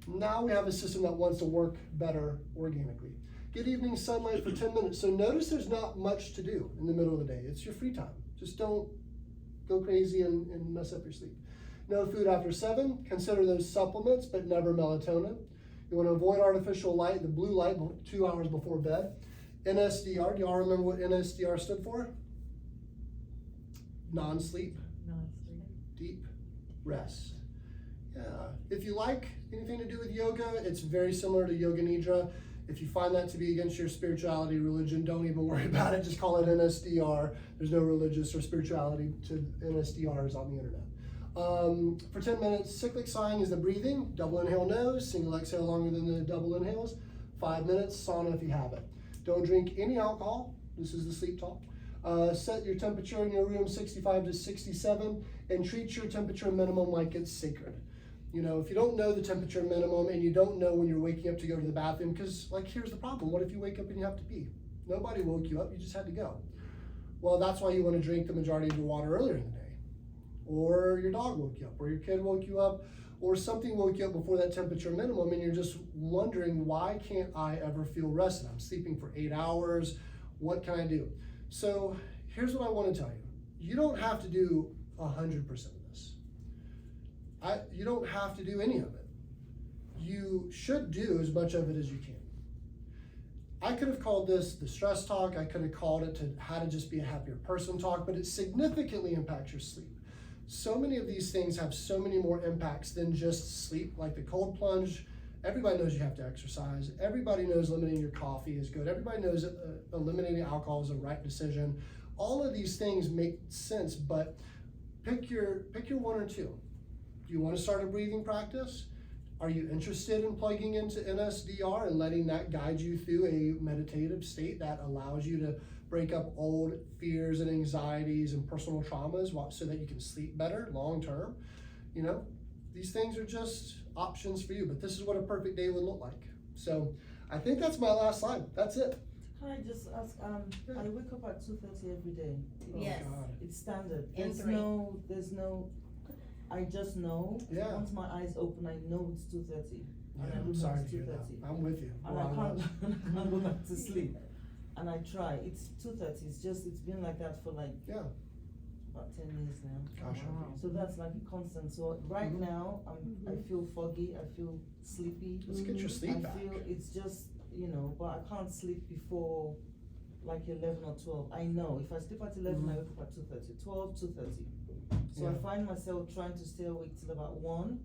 Speaker 1: Now we have a system that wants to work better organically. Get evening sunlight for 10 minutes. So notice there's not much to do in the middle of the day. It's your free time. Just don't go crazy and mess up your sleep. No food after 7. Consider those supplements, but never melatonin. You want to avoid artificial light, the blue light, 2 hours before bed. NSDR, do y'all remember what NSDR stood for? Non-sleep.
Speaker 4: Non-sleep.
Speaker 1: Deep rest. Yeah, if you like anything to do with yoga, it's very similar to Yoga Nidra. If you find that to be against your spirituality, religion, don't even worry about it. Just call it NSDR. There's no religious or spirituality to NSDRs on the internet. For 10 minutes, Cyclic Sighing is the breathing. Double inhale nose, single exhale longer than the double inhales. 5 minutes, sauna if you have it. Don't drink any alcohol. This is the sleep talk. Set your temperature in your room 65 to 67 and treat your temperature minimum like it's sacred. You know, if you don't know the temperature minimum and you don't know when you're waking up to go to the bathroom, because like here's the problem, what if you wake up and you have to pee? Nobody woke you up, you just had to go. Well, that's why you want to drink the majority of your water earlier in the day. Or your dog woke you up, or your kid woke you up, or something woke you up before that temperature minimum and you're just wondering, why can't I ever feel rested? I'm sleeping for 8 hours, what can I do? So here's what I want to tell you. You don't have to do 100% of this. You don't have to do any of it. You should do as much of it as you can. I could have called this the stress talk. I could have called it to how to just be a happier person talk, but it significantly impacts your sleep. So many of these things have so many more impacts than just sleep, like the cold plunge. Everybody knows you have to exercise. Everybody knows limiting your coffee is good. Everybody knows eliminating alcohol is the right decision. All of these things make sense, but pick your one or two. Do you want to start a breathing practice? Are you interested in plugging into NSDR and letting that guide you through a meditative state that allows you to break up old fears and anxieties and personal traumas so that you can sleep better long term? You know, these things are just options for you, but this is what a perfect day would look like. So I think that's my last slide. That's it.
Speaker 4: Can I just ask, I wake up at 2:30 every day.
Speaker 3: Yes.
Speaker 1: God.
Speaker 4: It's standard.
Speaker 3: And
Speaker 4: There's
Speaker 3: 3.
Speaker 4: no, I just know.
Speaker 1: Yeah.
Speaker 4: Once my eyes open, I know it's 2:30.
Speaker 1: Yeah,
Speaker 4: And I
Speaker 1: I'm
Speaker 4: look
Speaker 1: sorry
Speaker 4: at
Speaker 1: to hear that.
Speaker 4: 2:30.
Speaker 1: I'm with you.
Speaker 4: And I can't go back to sleep. And I try. It's 2:30. It's been like that for like
Speaker 1: Yeah.
Speaker 4: about 10 years now.
Speaker 1: Gosh, okay.
Speaker 4: So that's like a constant. So right now, I feel foggy. I feel sleepy.
Speaker 1: Let's get your sleep back.
Speaker 4: I feel it's just, but I can't sleep before like 11 or 12. I know if I sleep at 11, I wake up at 2:30. 12, 2:30. So I
Speaker 1: Yeah.
Speaker 4: find myself trying to stay awake till about 1,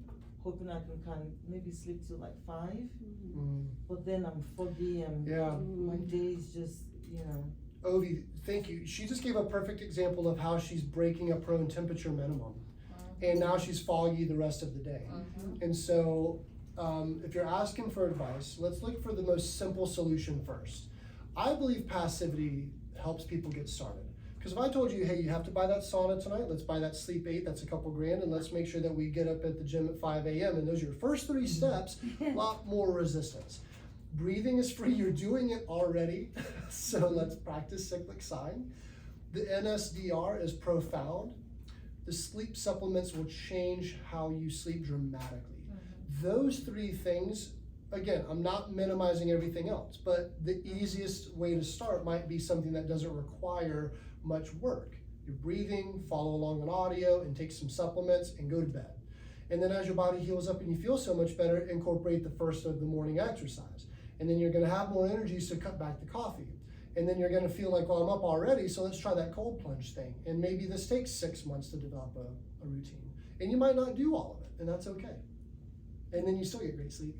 Speaker 4: hoping I can maybe sleep till like 5. But then I'm foggy and my day is just,
Speaker 1: Ovi, thank you. She just gave a perfect example of how she's breaking up her own temperature minimum. and now she's foggy the rest of the day. And so, if you're asking for advice, let's look for the most simple solution first. I believe passivity helps people get started. Because if I told you, hey, you have to buy that sauna tonight, let's buy that Sleep 8, that's a couple grand, and let's make sure that we get up at the gym at 5 a.m. and those are your first 3 steps, a lot more resistance. Breathing is free, you're doing it already, so let's practice cyclic sighing. The NSDR is profound. The sleep supplements will change how you sleep dramatically. Those 3 things, again, I'm not minimizing everything else, but the easiest way to start might be something that doesn't require much work. You're breathing, follow along on audio, and take some supplements and go to bed. And then as your body heals up and you feel so much better, incorporate the first of the morning exercise. And then you're gonna have more energy, so cut back the coffee. And then you're gonna feel like, well, I'm up already, so let's try that cold plunge thing. And maybe this takes 6 months to develop a routine. And you might not do all of it, and that's okay. And then you still get great sleep.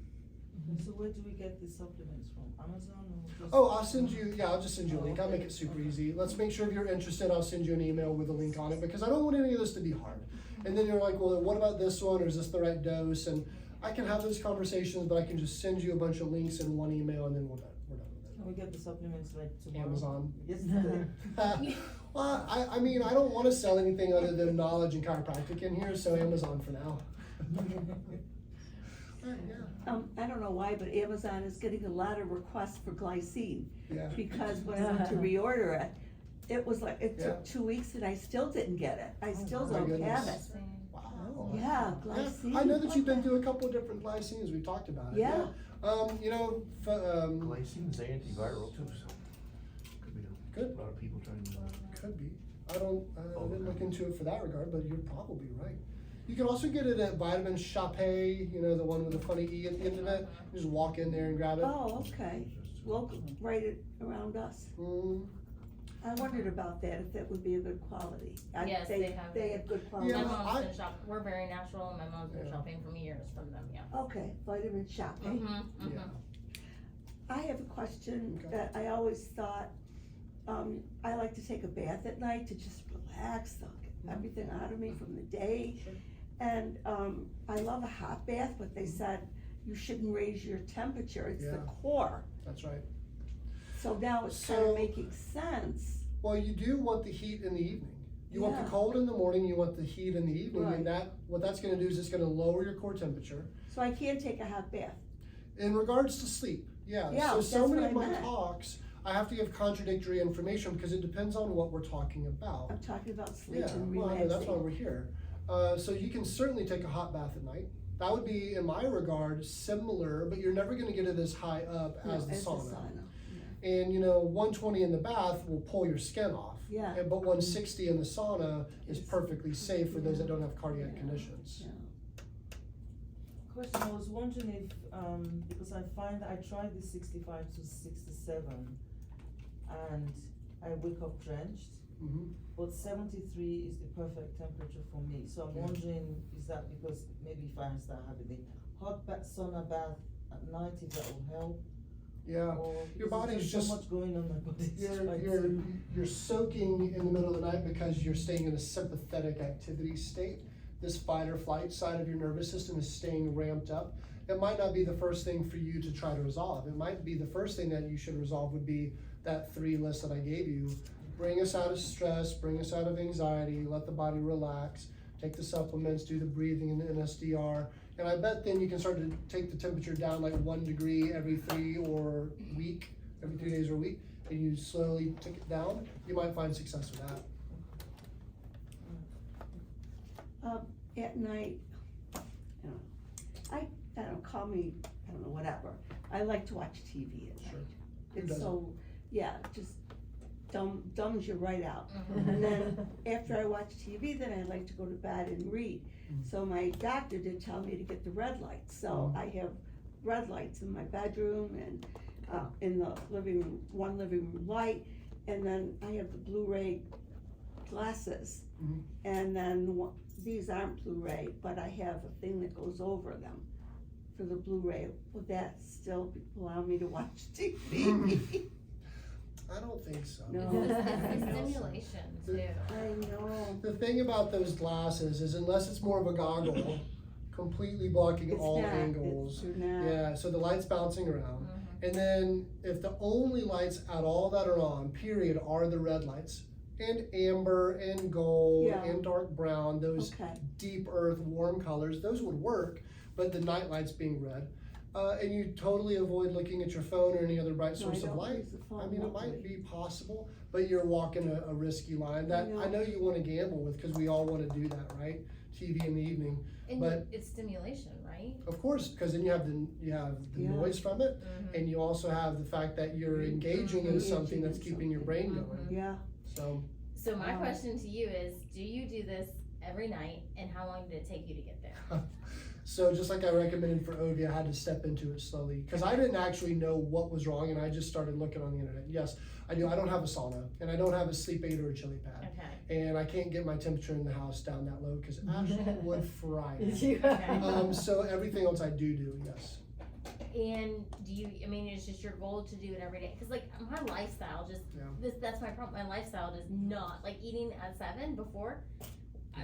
Speaker 4: So where do we get the supplements from? Amazon or just?
Speaker 1: Oh, I'll send you, I'll just send you a link. I'll make it super easy. Let's make sure if you're interested, I'll send you an email with a link on it, because I don't want any of this to be hard. And then you're like, well, what about this one, or is this the right dose? And I can have those conversations, but I can just send you a bunch of links in one email, and then we're done with it.
Speaker 4: Can we get the supplements like tomorrow?
Speaker 1: Amazon.
Speaker 4: Yesterday.
Speaker 1: Well, I mean, I don't want to sell anything other than knowledge and chiropractic in here, so Amazon for now. Yeah.
Speaker 5: I don't know why, but Amazon is getting a lot of requests for glycine,
Speaker 1: Yeah.
Speaker 5: because when I went to reorder it, it was like, it took
Speaker 1: Yeah.
Speaker 5: 2 weeks and I still didn't get it. I still
Speaker 1: my
Speaker 5: don't have it.
Speaker 1: goodness. Wow.
Speaker 5: Yeah, glycine.
Speaker 1: I know that you've been through a couple of different glycines. We've talked about it.
Speaker 5: Yeah.
Speaker 1: You know,
Speaker 2: Glycine's antiviral too, so could be
Speaker 1: Good.
Speaker 2: a lot of people trying to.
Speaker 1: Could be. I didn't look into it for that regard, but you're probably right. You can also get it at Vitamin Chape, you know, the one with the funny E at the end of it. You just walk in there and grab it.
Speaker 5: Oh, okay. Local, right around us.
Speaker 1: Mm.
Speaker 5: I wondered about that, if that would be a good quality.
Speaker 3: Yes, they have
Speaker 5: They
Speaker 3: it.
Speaker 5: have good quality.
Speaker 3: My
Speaker 1: Yeah,
Speaker 3: mom's been shopping, we're very natural, and my mom's been
Speaker 1: Yeah.
Speaker 3: shopping for years from them, yeah.
Speaker 5: Okay, vitamin shop.
Speaker 1: Yeah.
Speaker 5: I have a question
Speaker 1: Okay.
Speaker 5: that I always thought, I like to take a bath at night to just relax, get everything out of me from the day.
Speaker 1: Sure.
Speaker 5: And, I love a hot bath, but they said you shouldn't raise your temperature, it's the
Speaker 1: Yeah.
Speaker 5: core.
Speaker 1: That's right.
Speaker 5: So now it's kind
Speaker 1: So-
Speaker 5: of making sense.
Speaker 1: Well, you do want the heat in the evening. You want
Speaker 5: Yeah.
Speaker 1: the cold in the morning, you want the heat in the evening,
Speaker 5: Right.
Speaker 1: and what that's gonna do is it's gonna lower your core temperature.
Speaker 5: So I can take a hot bath.
Speaker 1: In regards to sleep, yeah.
Speaker 5: Yeah,
Speaker 1: So
Speaker 5: that's
Speaker 1: many
Speaker 5: what
Speaker 1: of
Speaker 5: I
Speaker 1: my
Speaker 5: meant.
Speaker 1: talks, I have to give contradictory information because it depends on what we're talking about.
Speaker 5: I'm talking about sleep
Speaker 1: Yeah,
Speaker 5: and
Speaker 1: well, I know, that's why
Speaker 5: relaxing.
Speaker 1: we're here. So you can certainly take a hot bath at night. That would be, in my regard, similar, but you're never gonna get it as high up
Speaker 5: No,
Speaker 1: as the
Speaker 5: as
Speaker 1: sauna. And you know, 120 in the bath will pull your skin off.
Speaker 5: Yeah.
Speaker 1: But 160 in the sauna is perfectly safe for those that don't have cardiac
Speaker 5: Yeah.
Speaker 1: conditions.
Speaker 5: Yeah.
Speaker 4: Question, I was wondering if, because I find I tried the 65 to 67 and I wake up drenched,
Speaker 1: Mhm.
Speaker 4: but 73 is the perfect temperature for me. So I'm
Speaker 1: Yeah.
Speaker 4: wondering, is that because maybe if I start having the hot sauna bath at night, if that will help?
Speaker 1: Yeah.
Speaker 4: Or
Speaker 1: Your
Speaker 4: because
Speaker 1: body's
Speaker 4: there's
Speaker 1: just-
Speaker 4: so much going on, my body's trying
Speaker 1: You're
Speaker 4: to.
Speaker 1: you're soaking in the middle of the night because you're staying in a sympathetic activity state. This fight or flight side of your nervous system is staying ramped up. It might not be the first thing for you to try to resolve. It might be the first thing that you should resolve would be that 3 list that I gave you. Bring us out of stress, bring us out of anxiety, let the body relax, take the supplements, do the breathing and the NSDR. And I bet then you can start to take the temperature down like 1 degree every 3 or week, every 3 days or a week, and you slowly take it down. You might find success with that.
Speaker 5: At night, you know, I don't know, call me, I don't know, whatever. I like to watch TV at
Speaker 1: Sure.
Speaker 5: night.
Speaker 1: Who
Speaker 5: It's
Speaker 1: doesn't?
Speaker 5: so, yeah, just dumbs you right out.
Speaker 3: Mhm.
Speaker 5: And then after I watch TV, then I like to go to bed and read. So my doctor did tell me to get the red lights, so I have red lights in my bedroom and, in the living room, one living room light, and then I have the Blu-ray glasses.
Speaker 1: Mhm.
Speaker 5: And then these aren't Blu-ray, but I have a thing that goes over them for the Blu-ray. Would that still allow me to watch TV?
Speaker 1: I don't think so.
Speaker 5: No.
Speaker 3: It's the stimulation too.
Speaker 5: I know.
Speaker 1: The thing about those glasses is unless it's more of a goggle, completely blocking
Speaker 5: It's
Speaker 1: all
Speaker 5: not,
Speaker 1: angles.
Speaker 5: it's not.
Speaker 1: Yeah, so the light's bouncing around. And then if the only lights at all that are on, period, are the red lights, and amber and gold
Speaker 5: Yeah.
Speaker 1: and dark brown, those
Speaker 5: Okay.
Speaker 1: deep earth warm colors, those would work, but the night lights being red. And you totally avoid looking at your phone or any other bright
Speaker 5: No, I
Speaker 1: source of
Speaker 5: don't
Speaker 1: light.
Speaker 5: use the phone
Speaker 1: I mean, it might
Speaker 5: luckily.
Speaker 1: be possible, but you're walking a risky line that
Speaker 5: I know.
Speaker 1: I know you wanna gamble with, cause we all wanna do that, right? TV in the evening,
Speaker 3: And
Speaker 1: but-
Speaker 3: it's stimulation, right?
Speaker 1: of course, cause then you have the
Speaker 5: Yeah.
Speaker 1: noise from it, and you also have the fact that you're engaging in something that's keeping your brain going,
Speaker 5: Yeah.
Speaker 1: so.
Speaker 3: So my
Speaker 5: Wow.
Speaker 3: question to you is, do you do this every night, and how long did it take you to get there?
Speaker 1: So just like I recommended for Ovi, I had to step into it slowly, cause I didn't actually know what was wrong, and I just started looking on the internet. Yes, I do, I don't have a sauna, and I don't have a sleep aid or a chili pad,
Speaker 3: Okay.
Speaker 1: and I can't get my temperature in the house down that low, cause Ashley would fry it.
Speaker 3: Okay.
Speaker 1: So everything else I do, yes.
Speaker 3: And do you, I mean, it's just your goal to do it every day? Cause like my lifestyle just,
Speaker 1: Yeah.
Speaker 3: that's my problem, my lifestyle does not, like eating at 7 before,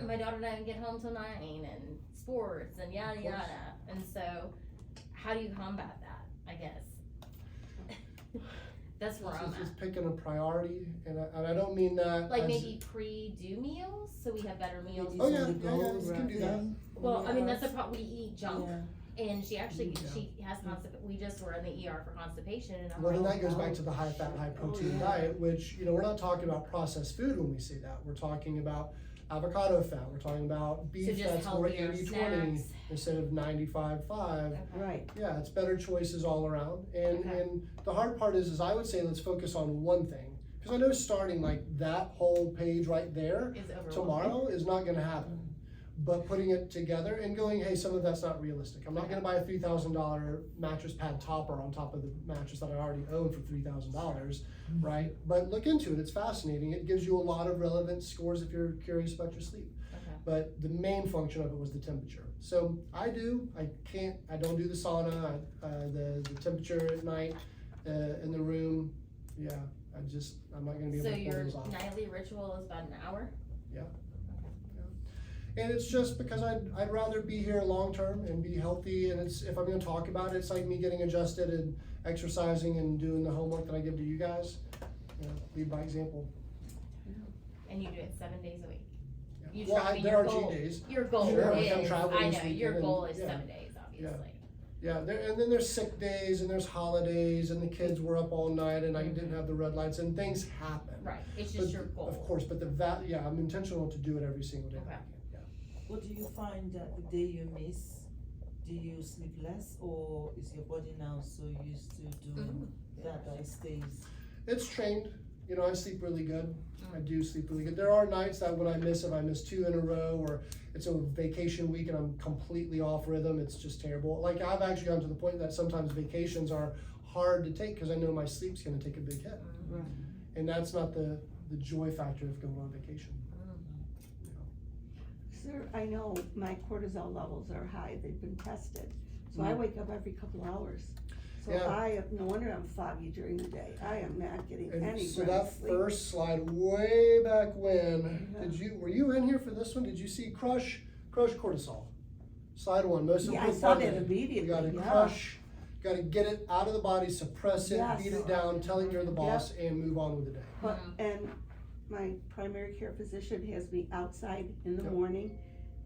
Speaker 3: my daughter doesn't get home till 9 and sports and yada
Speaker 1: Of course.
Speaker 3: yada. And so, how do you combat that, I guess? That's where I'm
Speaker 1: It's
Speaker 3: at.
Speaker 1: picking a priority, and I don't mean that
Speaker 3: Like
Speaker 1: as-
Speaker 3: maybe pre-do meals, so we have better meals.
Speaker 1: Oh, yeah,
Speaker 4: On the
Speaker 1: yeah,
Speaker 4: go,
Speaker 1: you can do
Speaker 4: right.
Speaker 1: that.
Speaker 3: Well, I mean, that's the problem, we eat junk.
Speaker 4: Yeah.
Speaker 3: And she actually,
Speaker 1: Yeah.
Speaker 3: she has we just were in the ER for constipation, and I'm
Speaker 1: Well, then
Speaker 3: like,
Speaker 1: that goes back to the high fat, high protein
Speaker 5: yeah.
Speaker 1: diet, which, we're not talking about processed food when we say that. We're talking about avocado fat, we're talking about beef
Speaker 3: just
Speaker 1: that's more
Speaker 3: healthier
Speaker 1: 80-20
Speaker 3: snacks.
Speaker 1: instead of 95-5.
Speaker 3: okay.
Speaker 5: Right.
Speaker 1: Yeah, it's better choices all around. And,
Speaker 3: Okay.
Speaker 1: and the hard part is I would say let's focus on one thing. Because I know starting like that whole page right there
Speaker 3: Is overwhelming.
Speaker 1: tomorrow is not gonna happen. But putting it together and going, hey, some of that's not realistic. I'm not gonna buy a $3,000 mattress pad topper on top of the mattress that I already own for $3,000, right? But look into it, it's fascinating. It gives you a lot of relevant scores if you're curious about your sleep.
Speaker 3: Okay.
Speaker 1: But the main function of it was the temperature. So I don't do the sauna, the temperature at night, in the room, yeah, I'm not gonna be able
Speaker 3: So
Speaker 1: to pull
Speaker 3: your
Speaker 1: those off.
Speaker 3: nightly ritual is about an hour?
Speaker 1: And it's just because I'd rather be here long-term and be healthy, and if I'm gonna talk about it, it's like me getting adjusted and exercising and doing the homework that I give to you guys. Lead by example.
Speaker 3: And you do it 7 days a week?
Speaker 1: Yeah.
Speaker 3: You
Speaker 1: Well,
Speaker 3: try- I mean,
Speaker 1: there
Speaker 3: your
Speaker 1: are
Speaker 3: goal-
Speaker 1: cheat days.
Speaker 3: Your goal
Speaker 1: Sure, like I'm
Speaker 3: is,
Speaker 1: traveling
Speaker 3: I
Speaker 1: this
Speaker 3: know, your
Speaker 1: weekend
Speaker 3: goal
Speaker 1: and-
Speaker 3: is
Speaker 1: yeah.
Speaker 3: 7 days, obviously.
Speaker 1: Yeah, and then there's sick days and there's holidays and the kids were up all night and I didn't have the red lights and things happen.
Speaker 3: Right, it's just
Speaker 1: But
Speaker 3: your goal.
Speaker 1: Of course, but I'm intentional to do it every single day. that I
Speaker 3: Okay.
Speaker 1: can, yeah.
Speaker 4: What do you find that the day you miss, do you sleep less, or is your body now so used to doing that it stays?
Speaker 1: It's trained, I sleep really good. I do sleep really good. There are nights that when if I miss 2 in a row, or it's a vacation week and I'm completely off rhythm, it's just terrible. Like I've actually gotten to the point that sometimes vacations are hard to take because I know my sleep's gonna take a big hit.
Speaker 5: Right.
Speaker 1: And that's not the joy factor of going on vacation.
Speaker 5: Sir, I know my cortisol levels are high, they've been tested, so I wake up every couple hours. So
Speaker 1: Yeah.
Speaker 5: no wonder I'm foggy during the day, I am not getting
Speaker 1: And
Speaker 5: any
Speaker 1: so
Speaker 5: REM
Speaker 1: that
Speaker 5: sleep.
Speaker 1: first slide way back when,
Speaker 5: Yeah.
Speaker 1: were you in here for this one? Did you see crush cortisol? Slide 1, most
Speaker 5: Yeah, I
Speaker 1: important
Speaker 5: saw
Speaker 1: part
Speaker 5: that
Speaker 1: of it.
Speaker 5: immediately,
Speaker 1: You gotta
Speaker 5: yeah.
Speaker 1: crush, gotta get it out of the body, suppress it,
Speaker 5: Yes.
Speaker 1: beat it down, tell it you're the boss, and move on with the day.
Speaker 5: But, and my primary care physician has me outside in the
Speaker 1: Yep.
Speaker 5: morning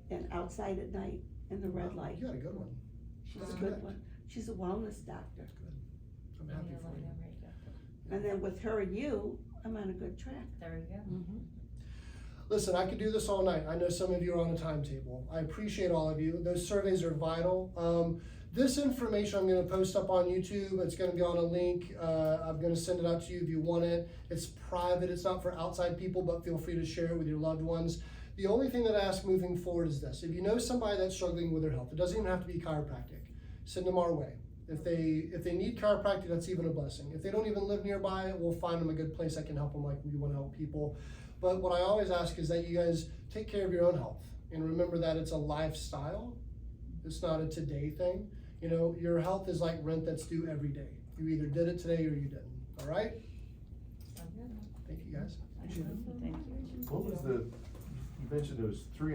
Speaker 5: and outside at night in the red light.
Speaker 1: You got a good one.
Speaker 5: She's
Speaker 1: That's
Speaker 5: a good
Speaker 1: good.
Speaker 5: one, she's a wellness doctor.
Speaker 1: That's good. I'm happy for you.
Speaker 5: And then with her and you, I'm on a good track.
Speaker 3: There you go.
Speaker 1: Listen, I could do this all night. I know some of you are on a timetable. I appreciate all of you. Those surveys are vital. This information I'm gonna post up on YouTube. It's gonna be on a link. I'm gonna send it out to you if you want it. It's private, it's not for outside people, but feel free to share it with your loved ones. The only thing that I ask moving forward is this. If you know somebody that's struggling with their health, it doesn't even have to be chiropractic, send them our way. If they need chiropractic, that's even a blessing. If they don't even live nearby, we'll find them a good place that can help them like we wanna help people. But what I always ask is that you guys take care of your own health and remember that it's a lifestyle. It's not a today thing. Your health is like rent that's due every day. You either did it today or you didn't, all right? Thank you, guys. Appreciate it.
Speaker 6: Thank you.
Speaker 2: What was the, you mentioned there was 3